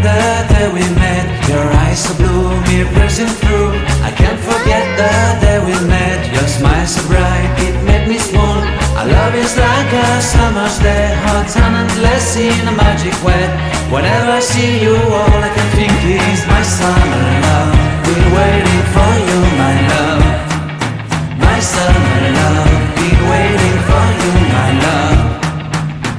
the day we met. Your eyes so blue, me piercing through. I can't forget the day we met. Your smile so bright, it made me swoon. Our love is like a summer's day, hot and endless in a magic way. Whenever I see you, all I can think is my summer love. Been waiting for you, my love. My summer love. Been waiting for you, my love.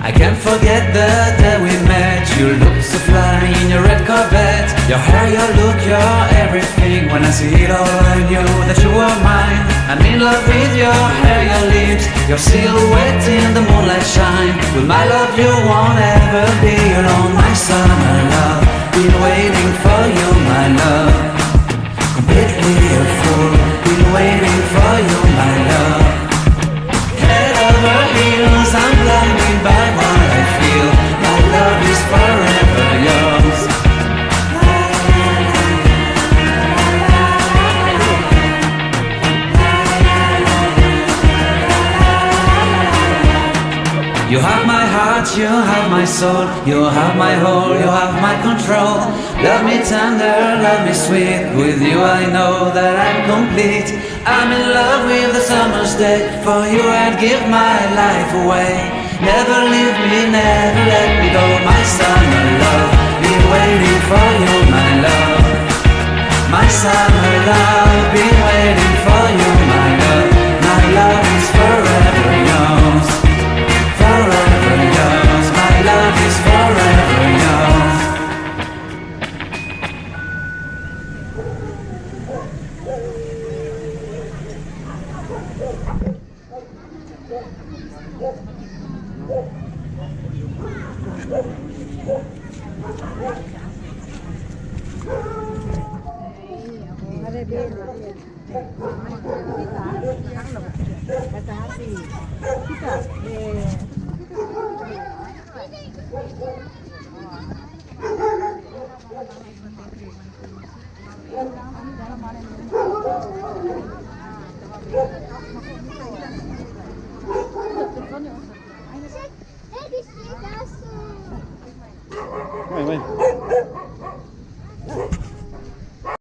I can't forget the day we met. You look so fly in your red Corvette. Your hair, your look, your everything. When I see it all, I knew that you were mine. I'm in love with your hair, your lips, your silhouette in the moonlight shine. With my love you won't ever be alone. My summer love, been waiting for you, my love. Completely a fool, been waiting for you, my love. Head over heels, I'm blinded by what I feel. My love is forever yours. You have my heart, you have my soul. You have my whole, you have my control. Love me tender, love me sweet. With you I know that I'm complete. I'm in love with the summer's day. For you I'd give my life away. Never leave me, never let me go. My summer love, been waiting for you, my love. My summer love, been waiting for you, my love. My love is forever yours. Forever yours, my love is forever yours.